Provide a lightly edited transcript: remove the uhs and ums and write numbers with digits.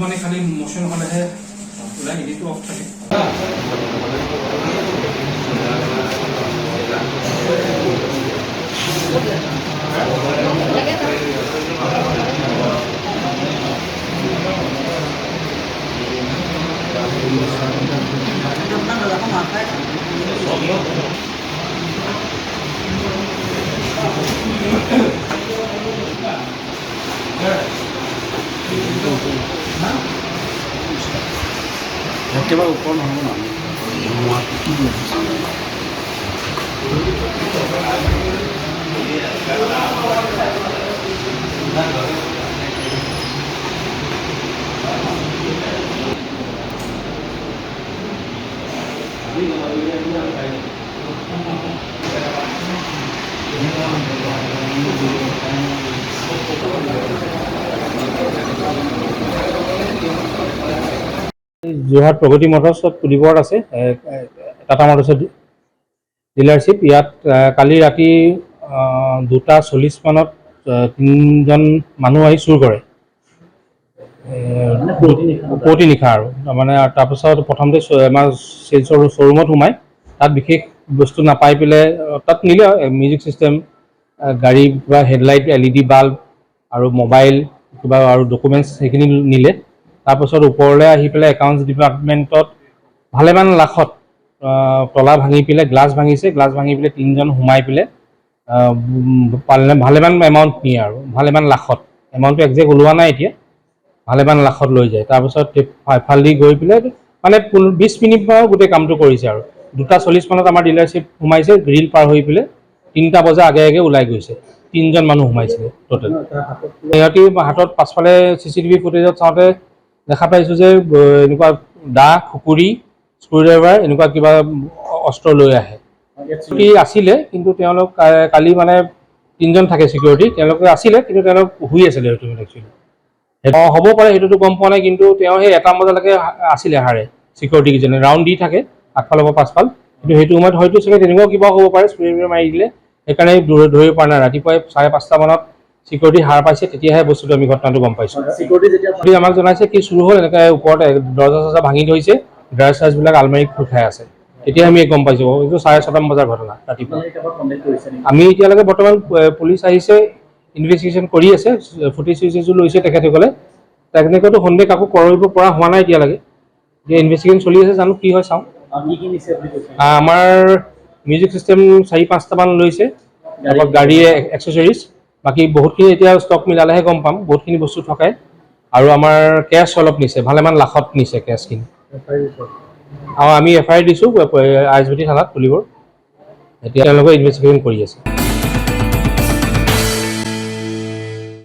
মানে খালি মোশন হলেহে ওলাই, এডিটো অফ থাকে। একেবাৰে ওপৰ নহ'ব ন যোৰহাট প্ৰগতি মটৰ্ছ পুলিবৰত আছে টাটা মটৰ্ছৰ ডিলাৰশ্বিপ। ইয়াত কালি ৰাতি 2:40 মানত 3জন মানুহ আহি চুৰ কৰে, পুৱতি নিশা আৰু মানে। তাৰপিছত প্ৰথমতে আমাৰ চেলছৰ শ্ব'ৰুমত সোমাই, তাত বিশেষ বস্তু নাপাই পেলাই তাত নিলে মিউজিক চিষ্টেম, গাড়ী কিবা হেডলাইট, LED বাল্ব আৰু মোবাইল কিবা আৰু ডকুমেণ্টছ সেইখিনি নিলে। তাৰপাছত ওপৰলৈ আহি পেলাই একাউণ্টছ ডিপাৰ্টমেণ্টত ভালেমান লাখত তলা ভাঙি পেলাই, গ্লাছ ভাঙিছে, গ্লাছ ভাঙি পেলাই 3জন সোমাই পেলাই ভালেমান এমাউণ্ট নিয়ে আৰু ভালেমান লাখত, এমাউণ্টটো একজেক্ট ওলোৱা নাই এতিয়া, ভালেমান লাখত লৈ যায়। তাৰপিছত এফালেদি গৈ পেলাই মানে 20 মিনিট মানৰ গোটেই কামটো কৰিছে আৰু 2:40 মানত আমাৰ ডিলাৰশ্বিপ সোমাইছে, গ্ৰিল পাৰ হৈ পেলাই 3টা বজাৰ আগে আগে ওলাই গৈছে। 3জন মানুহ সোমাইছিলে টোটেল। সিহঁতি হাতত পাছফালে CCTV ফুটেজত চাওঁতে দেখা পাইছোঁ যে এনেকুৱা দা, খুকুৰি, স্ক্ৰুড্ৰাইভাৰ এনেকুৱা কিবা অস্ত্ৰ লৈ আহে। আছিলে, কিন্তু তেওঁলোক কালি মানে 3জন থাকে চিকিউৰিটি, তেওঁলোকে আছিলে কিন্তু তেওঁলোক শুই আছিলে একচুৱেলি। হ'ব পাৰে, সেইটোতো গম পোৱা নাই, কিন্তু তেওঁ সেই 1টা বজালৈকে আছিলে হাৰে চিকিউৰিটি কেইজনে, ৰাউণ্ড দি থাকে আগফালৰ পৰা পাছফাল। কিন্তু সেইটো সময়ত হয়তো চাগে তেনেকুৱাও কিবা হ'ব পাৰে, স্প্ৰে মাৰি দিলে, সেইকাৰণে ধৰিব পৰা নাই। ৰাতিপুৱাই 5:30 মানত চিকিউৰিটি হাৰ পাইছে, তেতিয়াহে বস্তুটো আমি ঘটনাটো গম পাইছোঁ। আমাক জনাইছে কি চুৰ হ'ল, এনেকৈ ওপৰত দৰ্জা চৰ্জা ভাঙি ধৰিছে, ড্ৰাইভাৰ চাৰ্জবিলাক আলমাৰীত উঠাই আছে। তেতিয়া আমি গম পাইছোঁ এইটো 6:30 বজাৰ ঘটনা ৰাতিপুৱা। আমি এতিয়ালৈকে বৰ্তমান পুলিচ আহিছে, ইনভেষ্টিগেশ্যন কৰি আছে, ফুটেজ চুটেজো লৈছে তেখেতসকলে। তেনেকৈতো সন্দেহ কাকো কৰিব পৰা হোৱা নাই এতিয়ালৈকে, এতিয়া ইনভেষ্টিগেশ্যন চলি আছে, জানো কি হয় চাওঁ। আমাৰ মিউজিক চিষ্টেম 4-5টামান লৈছে, তাৰপৰা গাড়ী এক্সেচৰিজ, বাকী বহুতখিনি এতিয়া ষ্টক মিলালেহে গম পাম, বহুতখিনি বস্তু থকাই। আৰু আমাৰ কেছ অলপ নিছে, ভালেমান লাখত নিছে কেছখিনি। আৰু আমি FIR দিছোঁ ISBT থানাত পুলিবৰ। এতিয়া তেওঁলোকে ইনভেষ্টিগেশ্যন কৰি আছে।